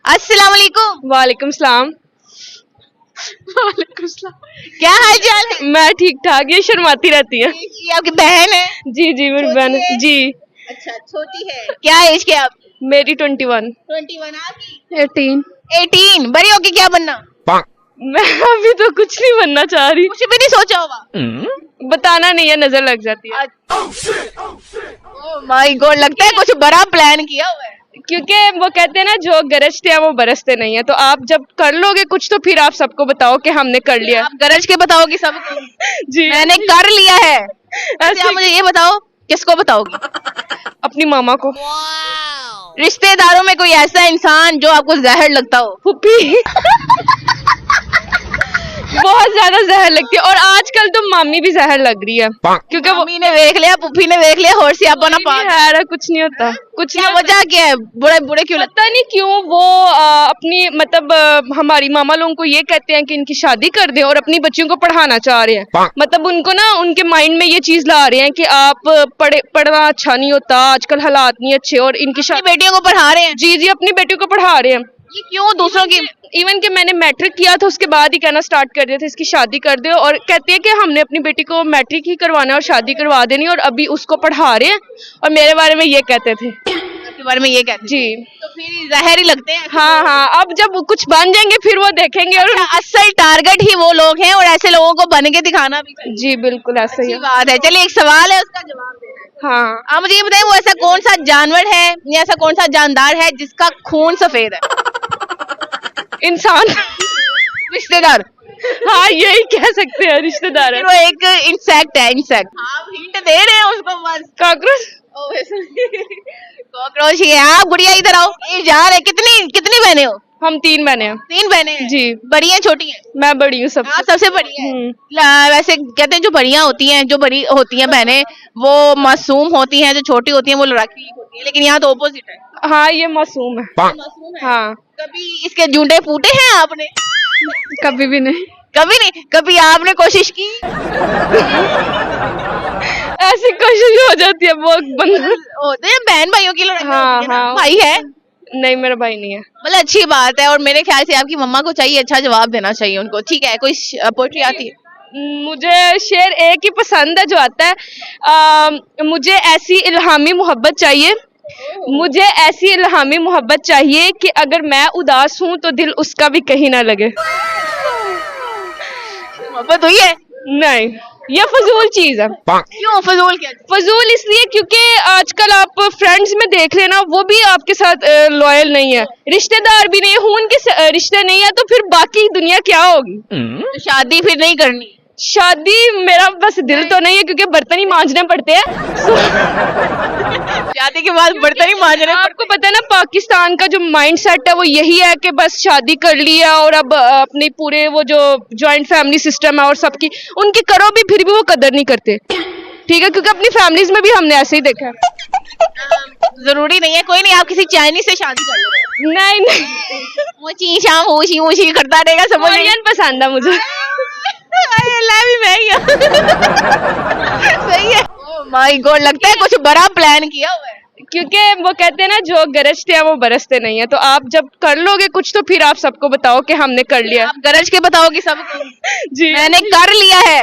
अस्सलाम वालेकुम। वालेकुम सलाम। वालेकुम सलाम। क्या हाल चाल है? मैं ठीक ठाक। ये शर्माती रहती है। ये आपकी बहन है? जी जी मेरी छोटी बहन है? जी। अच्छा छोटी है। क्या एज के आप? मेरी 21। 21 आपकी? 18। 18। बड़ी होके क्या बनना? मैं अभी तो कुछ नहीं बनना चाह रही। कुछ भी नहीं सोचा होगा? बताना नहीं है, नजर लग जाती है। ओह माय गॉड, लगता है कुछ बड़ा प्लान किया हुआ है। क्योंकि वो कहते हैं ना, जो गरजते हैं वो बरसते नहीं है। तो आप जब कर लोगे कुछ तो फिर आप सबको बताओ कि हमने कर लिया। आप गरज के बताओगी सबको? जी मैंने कर लिया है। ऐसे ऐसे आप मुझे ये बताओ, किसको बताओगी? अपनी मामा को। रिश्तेदारों में कोई ऐसा इंसान जो आपको जहर लगता हो? फुप्पी। बहुत ज्यादा जहर लगती है। और आजकल तो मामी भी जहर लग रही है, क्योंकि वो मम्मी ने देख लिया, पुप्पी ने देख लिया, होश से आप बना पा है कुछ नहीं होता। कुछ क्या नहीं वजह क्या है? बुरे बुरे क्यों लगता पता नहीं क्यों वो अपनी मतलब हमारी मामा लोगों को ये कहते हैं कि इनकी शादी कर दें, और अपनी बच्चियों को पढ़ाना चाह रहे हैं। मतलब उनको ना उनके माइंड में ये चीज ला रहे हैं कि आप पढ़ना अच्छा नहीं होता, आजकल हालात नहीं अच्छे, और इनकी अपनी बेटियों को पढ़ा रहे हैं? जी जी अपनी बेटियों को पढ़ा रहे हैं। ये क्यों दूसरों की? इवन कि मैंने मैट्रिक किया था उसके बाद ही कहना स्टार्ट कर दिया था इसकी शादी कर दे, और कहती है कि हमने अपनी बेटी को मैट्रिक ही करवाना है और शादी करवा देनी, और अभी उसको पढ़ा रहे हैं और मेरे बारे में ये कहते थे। आपके बारे में ये कहते जी। तो फिर जहर ही लगते हैं। हाँ हाँ, अब जब कुछ बन जाएंगे फिर वो देखेंगे। और असल टारगेट ही वो लोग हैं, और ऐसे लोगों को बन के दिखाना भी चाहिए। जी बिल्कुल ऐसा ही अच्छी है। बात है। चलिए एक सवाल है, उसका जवाब देना है। हाँ, आप मुझे ये बताएं, वो ऐसा कौन सा जानवर है या ऐसा कौन सा जानदार है जिसका खून सफेद है? इंसान। रिश्तेदार। हाँ यही कह सकते हैं, रिश्तेदार है। फिर वो एक इंसेक्ट है, इंसेक्ट। आप हिंट दे रहे हैं उसको बस। कॉकरोच। कॉकरोच ही है। आप गुड़िया इधर आओ। ये जा रहे, कितनी कितनी बहनें हो? हम 3 बहने हैं। 3 बहनें हैं? जी। बड़ी हैं छोटी हैं? मैं बड़ी हूँ आप सबसे। सबसे बड़ी हैं। हम्म। वैसे कहते हैं जो बढ़िया होती हैं, जो बड़ी होती हैं बहनें, वो मासूम होती हैं, जो छोटी होती हैं वो लड़ाकी होती है, लेकिन यहाँ तो ऑपोजिट है। हाँ ये मासूम है। मासूम है। हाँ। कभी इसके जूंडे फूटे हैं आपने? कभी भी नहीं। कभी नहीं। कभी आपने कोशिश की? ऐसी कोशिश हो जाती है वो बंदा। होते हैं बहन भाइयों की लड़ाई हाँ होती है ना। हाँ। भाई है? नहीं मेरा भाई नहीं है। मतलब अच्छी बात है, और मेरे ख्याल से आपकी मम्मा को चाहिए अच्छा जवाब देना चाहिए उनको। ठीक है, कोई पोएट्री आती है? मुझे शेर एक ही पसंद है जो आता है, मुझे ऐसी इल्हामी मोहब्बत चाहिए, मुझे ऐसी इल्हामी मोहब्बत चाहिए कि अगर मैं उदास हूँ तो दिल उसका भी कहीं ना लगे। मोहब्बत हुई है? नहीं, ये फजूल चीज है। क्यों फजूल? क्या फजूल इसलिए क्योंकि आजकल आप फ्रेंड्स में देख लेना, वो भी आपके साथ लॉयल नहीं है, रिश्तेदार भी नहीं है, खून के रिश्ते नहीं है, तो फिर बाकी दुनिया क्या होगी? तो शादी फिर नहीं करनी? शादी मेरा बस दिल तो नहीं है, क्योंकि बर्तन ही मांजने पड़ते हैं। शादी के बाद बर्तन ही मांजने आपको पता है ना, पाकिस्तान का जो माइंड सेट है वो यही है कि बस शादी कर लिया और अब अपने पूरे वो जो जॉइंट फैमिली सिस्टम है और सबकी उनकी करो भी, फिर भी वो कदर नहीं करते। ठीक है, क्योंकि अपनी फैमिलीज में भी हमने ऐसे ही देखा है। जरूरी नहीं है। कोई नहीं, आप किसी चाइनीज से शादी कर लो। नहीं नहीं, वो ची शाम होशी होशी करता रहेगा, समझ नहीं। कोरियन पसंद है मुझे। भी मैं सही है। ओह माय गॉड, लगता है कुछ बड़ा प्लान किया हुआ है। क्योंकि वो कहते हैं ना, जो गरजते हैं वो बरसते नहीं है। तो आप जब कर लोगे कुछ तो फिर आप सबको बताओ कि हमने कर लिया। आप गरज के बताओगी सबको? जी। मैंने कर लिया है।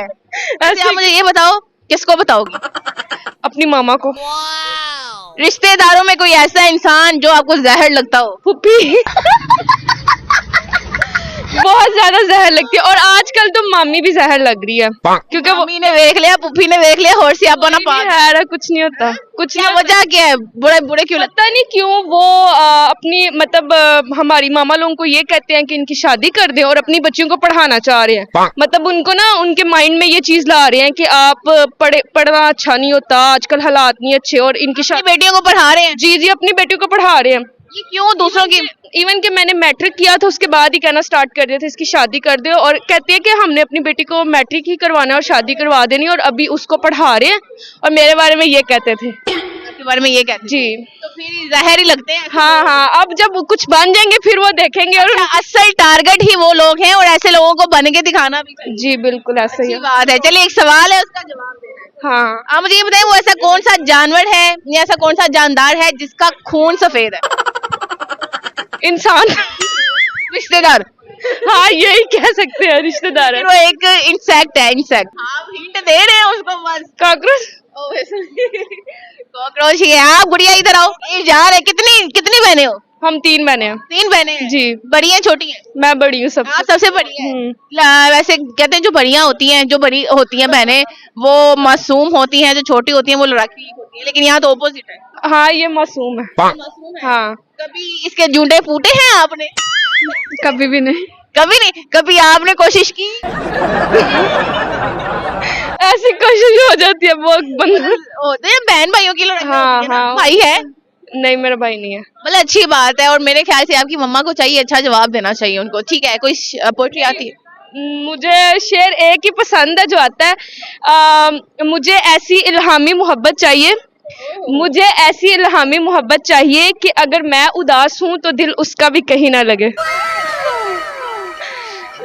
ऐसे आप मुझे ये बताओ, किसको बताओगी? अपनी मामा को। रिश्तेदारों में कोई ऐसा इंसान जो आपको जहर लगता हो? फुप्पी। बहुत ज्यादा जहर लगती है। और आजकल तो मामी भी जहर लग रही है, क्योंकि वो मम्मी ने देख लिया, पुप्पी ने देख लिया, होश से आप बना पा है कुछ नहीं होता। कुछ क्या नहीं वजह क्या है? बुरे बुरे क्यों लगता पता नहीं क्यों वो अपनी मतलब हमारी मामा लोगों को ये कहते हैं कि इनकी शादी कर दें, और अपनी बच्चियों को पढ़ाना चाह रहे हैं। मतलब उनको ना उनके माइंड में ये चीज ला रहे हैं कि आप पढ़ना अच्छा नहीं होता, आजकल हालात नहीं अच्छे, और इनकी अपनी बेटियों को पढ़ा रहे हैं? जी जी अपनी बेटियों को पढ़ा रहे हैं। ये क्यों दूसरों की? इवन कि मैंने मैट्रिक किया था उसके बाद ही कहना स्टार्ट कर दिया था इसकी शादी कर दे, और कहती है कि हमने अपनी बेटी को मैट्रिक ही करवाना है और शादी करवा देनी, और अभी उसको पढ़ा रहे हैं और मेरे बारे में ये कहते थे। आपके बारे में ये कहते जी। तो फिर जहर ही लगते हैं। हाँ हाँ, अब जब कुछ बन जाएंगे फिर वो देखेंगे। और असल टारगेट ही वो लोग हैं, और ऐसे लोगों को बन के दिखाना भी चाहिए। जी बिल्कुल ऐसा ही अच्छी है। बात है। चलिए एक सवाल है, उसका जवाब देना है। हाँ, आप मुझे ये बताएं, वो ऐसा कौन सा जानवर है या ऐसा कौन सा जानदार है जिसका खून सफेद है? इंसान। रिश्तेदार। हाँ यही कह सकते हैं, रिश्तेदार है। फिर वो एक इंसेक्ट है, इंसेक्ट। आप हिंट दे रहे हैं उसको बस। कॉकरोच। कॉकरोच ही है। आप गुड़िया इधर आओ। ये जा रहे, कितनी कितनी बहनें हो? हम 3 बहने हैं। 3 बहनें हैं। जी। बड़ी हैं छोटी हैं? मैं बड़ी हूँ सब। आप सबसे बड़ी हैं। हम्म। वैसे कहते हैं जो बढ़िया होती हैं, जो बड़ी होती हैं बहनें, वो मासूम होती हैं, जो छोटी होती हैं वो लड़ाकी होती हैं, लेकिन यहाँ तो ऑपोजिट है। हाँ ये मासूम है। मासूम है। हाँ। कभी इसके जूंडे फूटे हैं आपने? कभी भी नहीं। कभी नहीं। कभी आपने कोशिश की? ऐसी कोशिश हो जाती है बहुत बंदा। होते हैं बहन भाइयों की लड़ाई हाँ, होती है ना। हाँ। भाई है? नहीं मेरा भाई नहीं है। मतलब अच्छी बात है, और मेरे ख्याल से आपकी मम्मा को चाहिए अच्छा जवाब देना चाहिए उनको। ठीक है, कोई पोएट्री आती है? मुझे शेर एक ही पसंद है जो आता है, मुझे ऐसी इल्हामी मोहब्बत चाहिए, मुझे ऐसी इल्हामी मोहब्बत चाहिए कि अगर मैं उदास हूँ तो दिल उसका भी कहीं ना लगे।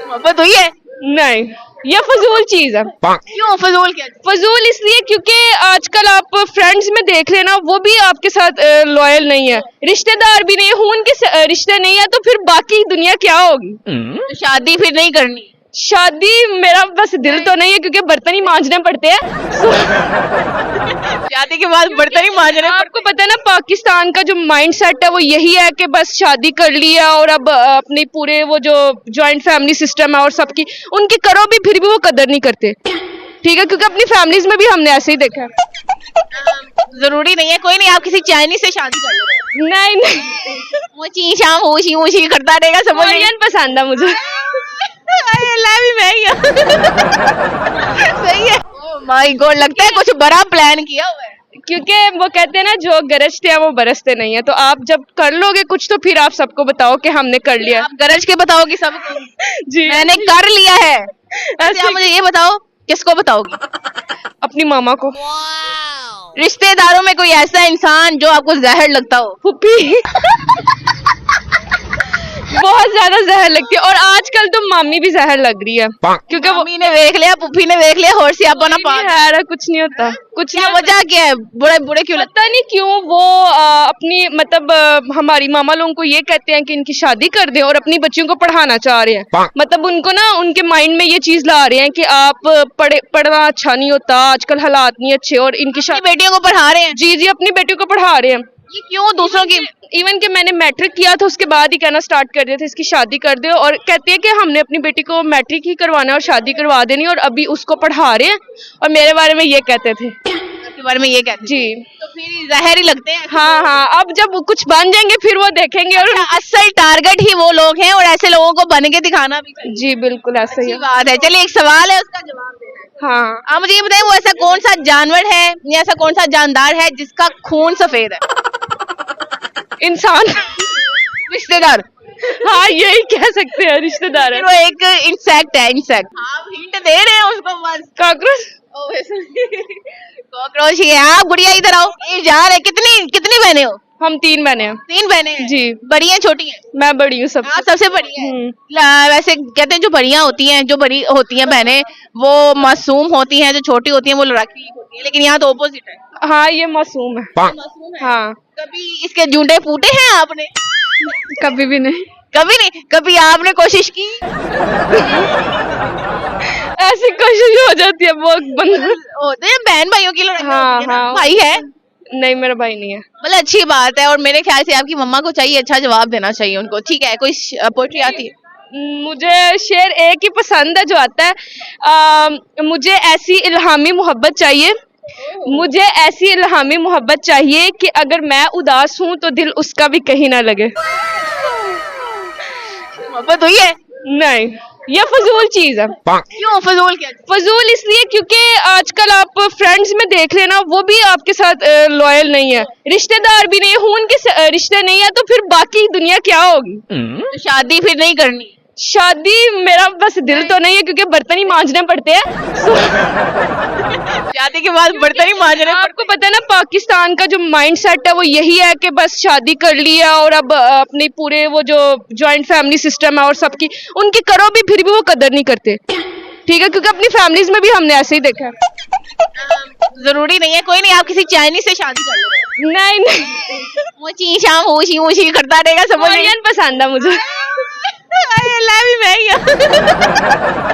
मोहब्बत हुई है? नहीं ये फजूल चीज है। क्यों फजूल? क्या फजूल इसलिए क्योंकि आजकल आप फ्रेंड्स में देख लेना, वो भी आपके साथ लॉयल नहीं है, रिश्तेदार भी नहीं, खून के रिश्ते नहीं है, तो फिर बाकी दुनिया क्या होगी? तो शादी फिर नहीं करनी? शादी मेरा बस दिल तो नहीं है, क्योंकि बर्तन ही मांजने पड़ते हैं। शादी के बाद बर्तन ही मांज रहे हैं। आपको पता है ना पाकिस्तान का जो माइंड सेट है वो यही है कि बस शादी कर लिया और अब अपने पूरे वो जो जॉइंट फैमिली सिस्टम है और सबकी उनकी करो भी फिर भी वो कदर नहीं करते। ठीक है, क्योंकि अपनी फैमिलीज में भी हमने ऐसे ही देखा है। जरूरी नहीं है, कोई नहीं, आप किसी चाइनीज से शादी कर लो। नहीं नहीं, वो ची शाम ऊशी ऊशी करता रहेगा, समझ नहीं। कोरियन पसंद है मुझे। अल्लाह भी मैं ही हूँ। सही है। ओह माय गॉड, लगता है कुछ बड़ा प्लान किया हुआ है। क्योंकि वो कहते हैं ना जो गरजते हैं वो बरसते नहीं है, तो आप जब कर लोगे कुछ तो फिर आप सबको बताओ कि हमने कर लिया। आप गरज के बताओगी सबको? जी मैंने कर लिया है। ऐसे आप मुझे ये बताओ, किसको बताओगी? अपनी मामा को। रिश्तेदारों में कोई ऐसा इंसान जो आपको जहर लगता हो? फुप्पी। बहुत ज्यादा जहर लगती है, और आजकल तो मामी भी जहर लग रही है, क्योंकि वो मम्मी ने देख लिया, पुप्पी ने देख लिया, होश सियापा ना पा। है कुछ नहीं होता, कुछ क्या नहीं। वजह क्या है? बुरे बुरे क्यों लगता पता नहीं क्यों वो अपनी मतलब हमारी मामा लोगों को ये कहते हैं कि इनकी शादी कर दें और अपनी बच्चियों को पढ़ाना चाह रहे हैं। मतलब उनको ना उनके माइंड में ये चीज ला रहे हैं कि आप पढ़ना अच्छा नहीं होता, आजकल हालात नहीं अच्छे, और इनकी है? बेटियों को पढ़ा रहे हैं? जी जी अपनी बेटियों को पढ़ा रहे हैं। ये क्यों? दूसरों की इवन कि मैंने मैट्रिक किया था उसके बाद ही कहना स्टार्ट कर दिया था इसकी शादी कर दो, और कहती है कि हमने अपनी बेटी को मैट्रिक ही करवाना है और शादी करवा देनी, और अभी उसको पढ़ा रहे हैं और मेरे बारे में ये कहते थे। के बारे में ये कहते जी। तो फिर जहर ही लगते हैं। हाँ हाँ, अब जब कुछ बन जाएंगे फिर वो देखेंगे, और असल टारगेट ही वो लोग हैं, और ऐसे लोगों को बन के दिखाना भी चाहिए। जी बिल्कुल ऐसा ही अच्छी है। बात है। चलिए एक सवाल है, उसका जवाब देना है। हाँ आप मुझे ये बताएं, वो ऐसा कौन सा जानवर है या ऐसा कौन सा जानदार है जिसका खून सफेद है? इंसान। रिश्तेदार। हाँ यही कह सकते हैं, रिश्तेदार है। फिर वो एक इंसेक्ट है, इंसेक्ट। आप हिंट दे रहे हैं उसको बस। कॉकरोच। कॉकरोच ही है। आप गुड़िया इधर आओ। ये जा रहे, कितनी कितनी बहनें हो? हम 3 बहने हैं। 3 बहनें हैं। जी। बड़ी हैं छोटी हैं? मैं बड़ी हूँ सब। आप सबसे बड़ी है। वैसे कहते हैं जो बढ़िया होती हैं, जो बड़ी होती हैं बहनें, वो मासूम होती हैं, जो छोटी होती हैं वो लड़ाकी होती हैं, लेकिन यहाँ तो ऑपोजिट है। हाँ ये मासूम है। मासूम है। हाँ। कभी इसके जूंडे फूटे हैं आपने? कभी भी नहीं। कभी नहीं। कभी आपने कोशिश की? ऐसी कोशिश हो जाती है बहुत बंदा। होते हैं बहन भाइयों की लड़ाई हाँ, होती है ना। हाँ। भाई है? नहीं मेरा भाई नहीं है। मतलब अच्छी बात है, और मेरे ख्याल से आपकी मम्मा को चाहिए अच्छा जवाब देना चाहिए उनको। ठीक है, कोई पोएट्री आती है? मुझे शेर एक ही पसंद है जो आता है, मुझे ऐसी इल्हामी मोहब्बत चाहिए, मुझे ऐसी इल्हामी मोहब्बत चाहिए कि अगर मैं उदास हूँ तो दिल उसका भी कहीं ना लगे। मोहब्बत हुई है? नहीं ये फजूल चीज है। क्यों फजूल? क्या फजूल इसलिए क्योंकि आजकल आप फ्रेंड्स में देख लेना, वो भी आपके साथ लॉयल नहीं है, रिश्तेदार भी नहीं, खून के रिश्ते नहीं है, तो फिर बाकी दुनिया क्या होगी? तो शादी फिर नहीं करनी? शादी मेरा बस दिल तो नहीं है, क्योंकि बर्तन ही मांजने पड़ते हैं। शादी के बाद बर्तन ही मांज रहे हैं। आपको पता है ना पाकिस्तान का जो माइंड सेट है वो यही है कि बस शादी कर लिया और अब अपने पूरे वो जो जॉइंट फैमिली सिस्टम है और सबकी उनकी करो भी फिर भी वो कदर नहीं करते। ठीक है, क्योंकि अपनी फैमिलीज में भी हमने ऐसे ही देखा है। जरूरी नहीं है, कोई नहीं, आप किसी चाइनीज से शादी कर लो। नहीं नहीं वो चीशा ऊशी ऊशी करता रहेगा, समझ नहीं। कोरियन पसंद है मुझे। अरे ला भी मैं ही हूँ।